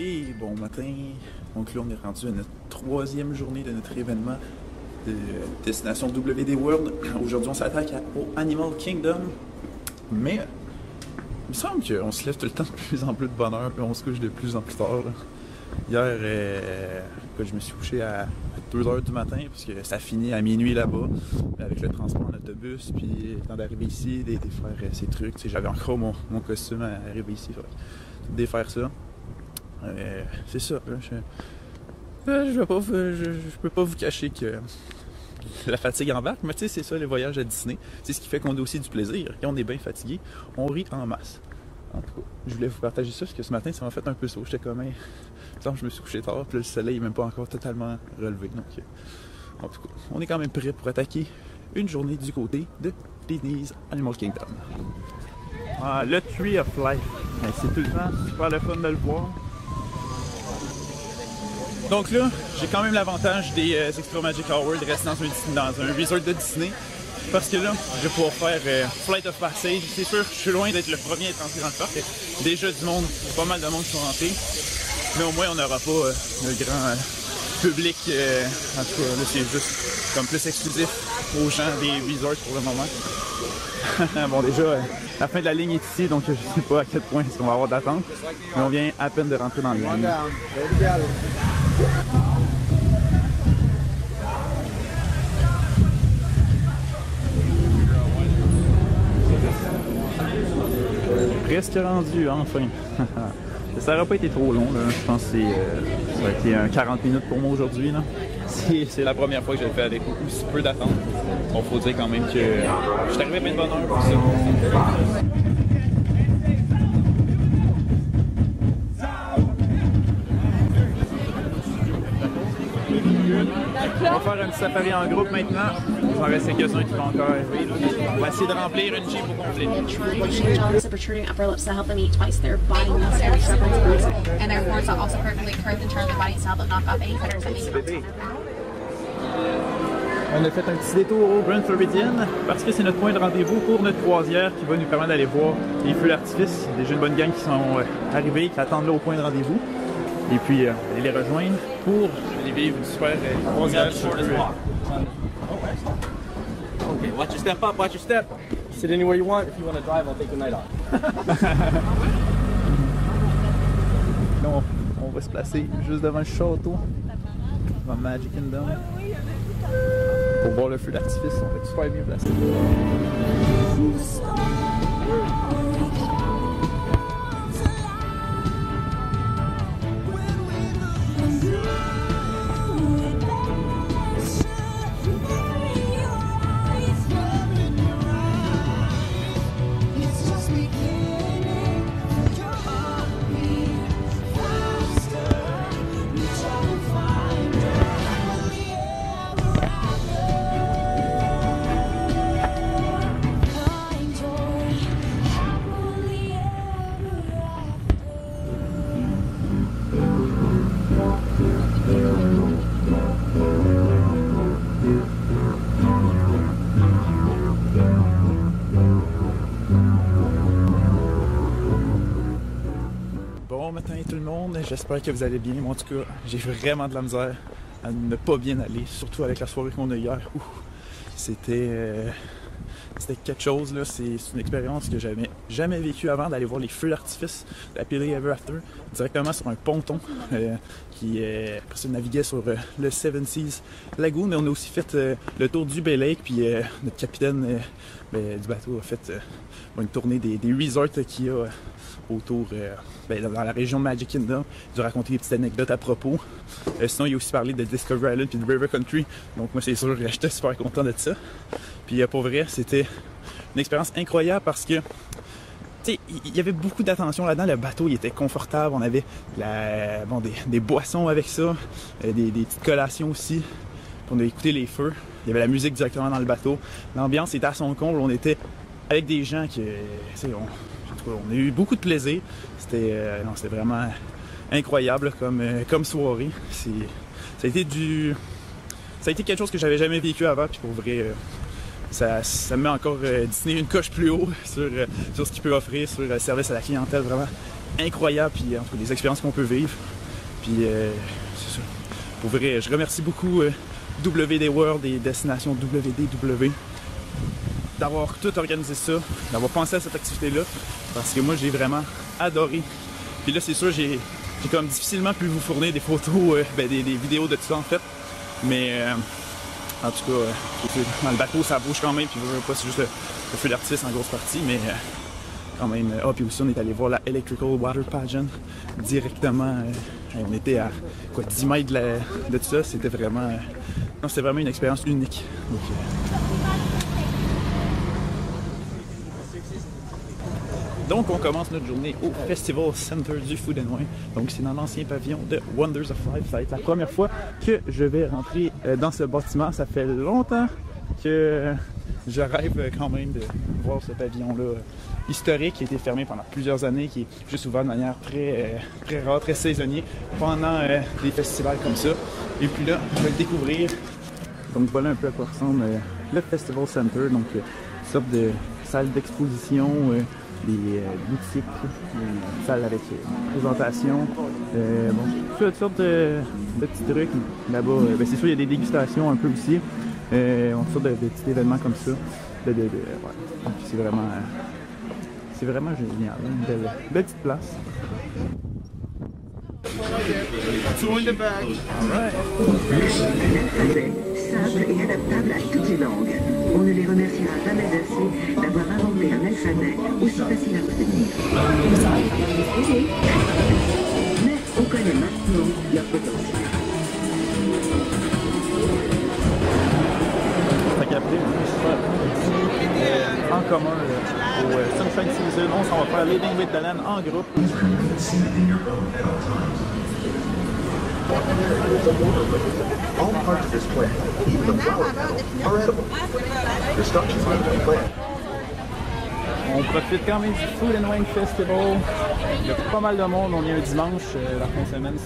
Et bon matin, donc là on est rendu à notre troisième journée de notre événement de destination WD World. Aujourd'hui on s'attaque au Animal Kingdom, mais il me semble qu'on se lève tout le temps de plus en plus de bonne heure, puis on se couche de plus en plus tard. Là. Hier, je me suis couché à 2 h du matin, parce que ça finit à minuit là-bas, avec le transport en autobus, puis le temps d'arriver ici, de faire ces trucs. J'avais encore mon costume à arriver ici, de défaire ça. C'est ça, je peux pas vous cacher que la fatigue embarque, mais tu sais, c'est ça les voyages à Disney. C'est ce qui fait qu'on a aussi du plaisir. Quand on est bien fatigué, on rit en masse. En tout cas, je voulais vous partager ça parce que ce matin, ça m'a fait un peu saut. J'étais comme, je me suis couché tard, puis là, le soleil n'est même pas encore totalement relevé. Donc, en tout cas, on est quand même prêt pour attaquer une journée du côté de Disney's Animal Kingdom. Ah, le Tree of Life. C'est tout le temps super le fun de le voir. Donc là, j'ai quand même l'avantage des Extra Magic Hour de rester dans un resort de Disney. Parce que là, je vais pouvoir faire Flight of Passage. C'est sûr, je suis loin d'être le premier à être entré dans le parc. Déjà du monde, pas mal de monde qui sont rentrés. Mais au moins, on n'aura pas le grand public. En tout cas, là, c'est juste comme plus exclusif aux gens des resorts pour le moment. Bon, déjà, la fin de la ligne est ici, donc je ne sais pas à quel point on va avoir d'attente. Mais on vient à peine de rentrer dans le ligne. Presque rendu, enfin. Ça n'aurait pas été trop long, là. Je pense que ça a été 40 minutes pour moi aujourd'hui. C'est la première fois que je le fais avec aussi peu d'attente. Bon, faut dire quand même que je suis arrivé à bien de bonne heure pour ça. On va faire un petit safari en groupe maintenant. Il en reste quelques-uns qui vont encore arriver. On va essayer de remplir une Jeep au complet. The protruding upper lips that help them eat twice their body mass and and their horns are also perfectly curved and turn their body to help them knock off any predators that may be. On a fait un petit détour au Grand Floridian parce que c'est notre point de rendez-vous pour notre croisière qui va nous permettre d'aller voir les feux d'artifice. Il y a déjà une bonne gang qui sont arrivés, qui attendent là au point de rendez-vous. Et puis, aller les rejoindre pour aller vivre une super croisière sur le Okay, watch your step up, watch your step. Sit anywhere you want. If you want to drive, I'll take the night off. Là, on va se placer juste devant le château, devant Magic Kingdom, pour voir le feu d'artifice. On va être super bien placé. Bon matin tout le monde, j'espère que vous allez bien. Moi en tout cas, j'ai vraiment de la misère à ne pas bien aller, surtout avec la soirée qu'on a hier. C'était quelque chose, là. C'est une expérience que j'avais jamais vécue avant, d'aller voir les feux d'artifice de Happily Ever After directement sur un ponton qui après ça, naviguait sur le Seven Seas Lagoon. Mais on a aussi fait le tour du Bay Lake, puis notre capitaine du bateau a fait une tournée des resorts qu'il y a autour dans la région de Magic Kingdom. Il a raconté des petites anecdotes à propos. Sinon, il a aussi parlé de Discovery Island puis de River Country. Donc moi, c'est sûr, j'étais super content de ça. Puis pour vrai, c'était une expérience incroyable parce que il y avait beaucoup d'attention là-dedans. Le bateau, il était confortable. On avait des boissons avec ça, des petites collations aussi. Puis on a écouté les feux. Il y avait la musique directement dans le bateau. L'ambiance était à son comble. On était avec des gens qui, on a eu beaucoup de plaisir. C'était vraiment incroyable comme soirée. Ça a été quelque chose que j'avais jamais vécu avant. Puis pour vrai, ça me met encore Disney une coche plus haut sur ce qu'il peut offrir, sur le service à la clientèle vraiment incroyable, puis entre les expériences qu'on peut vivre. Puis c'est ça. Pour vrai, je remercie beaucoup WD World et Destination WDW d'avoir tout organisé ça, d'avoir pensé à cette activité-là, parce que moi j'ai vraiment adoré. Puis là c'est sûr, j'ai comme difficilement pu vous fournir des photos, des vidéos de tout ça en fait, mais en tout cas, dans le bateau ça bouge quand même, puis pas c'est juste le feu d'artifice en grosse partie, mais quand même. Ah, puis aussi on est allé voir la Electrical Water Pageant directement, on était à quoi, 10 mètres de tout ça, c'était vraiment, non, c'était vraiment une expérience unique. Donc, donc, on commence notre journée au Festival Center du Food and Wine. Donc, c'est dans l'ancien pavillon de Wonders of Life. Ça va être la première fois que je vais rentrer dans ce bâtiment. Ça fait longtemps que je rêve quand même de voir ce pavillon-là historique qui a été fermé pendant plusieurs années, qui est juste ouvert de manière très rare, très saisonnier pendant des festivals comme ça. Et puis là, je vais le découvrir. Donc, voilà un peu à quoi ressemble le Festival Center. Donc, une sorte de salle d'exposition. Des boutiques, une salle avec présentation, toutes sortes de petits trucs là-bas. C'est sûr, il y a des dégustations un peu aussi, toutes sortes de petits événements comme ça. Ouais. C'est vraiment génial, une belle petite place. Tout in the bag. Simple et adaptable à toutes les langues. On ne les remerciera jamais assez d'avoir inventé un alphabet aussi facile à retenir. Mais on connaît maintenant leur potentiel. En commun au Sunshine Season, on s'en va faire Living with the Land en groupe. All parts of this plant, even the flowers, are edible. The starches in the plant. On profite quand même du Food and Wine Festival. Il y a pas mal de monde, on est un dimanche, la fin de semaine,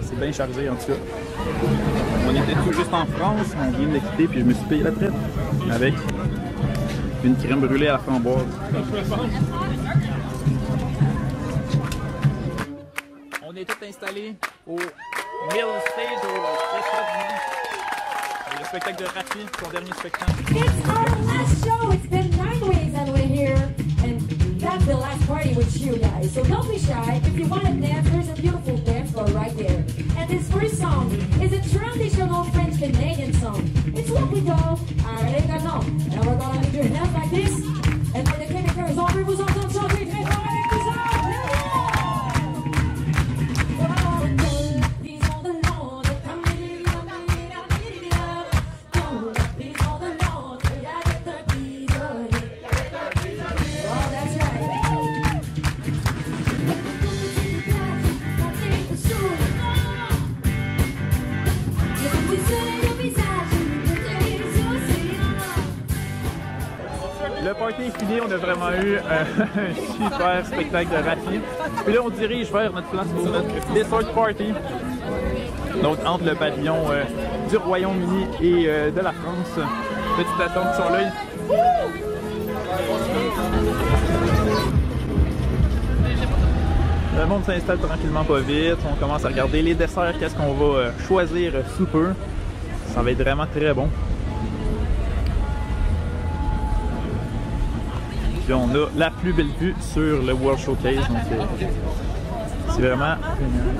c'est bien chargé en tout cas. On était tout juste en France, on vient de le quitter, puis je me suis payé la traite avec une crème brûlée à la framboise. On est tous installés au Mill Stage, au restaurant du monde. Avec le spectacle de Rafi, son dernier spectacle. It's our last show. It's been 9 weeks and we're here, and that's the last party with you guys. So don't be shy. If you want to dance, there's a beautiful dance floor right there. And this first song is a traditional French Canadian song. It's what we call Arrêtons. And we're gonna do your hands like this. And when the Québécois is over, vous entendez chanter très fort avec tout ça. Le party est fini, on a vraiment eu un super spectacle de Rafi. Puis là, on dirige vers notre place pour notre dessert party. Donc, entre le pavillon du Royaume-Uni et de la France. Petite attente qui sont là. Le monde s'installe tranquillement pas vite. On commence à regarder les desserts, qu'est-ce qu'on va choisir sous peu. Ça va être vraiment très bon. Puis on a la plus belle vue sur le World Showcase, donc c'est vraiment génial.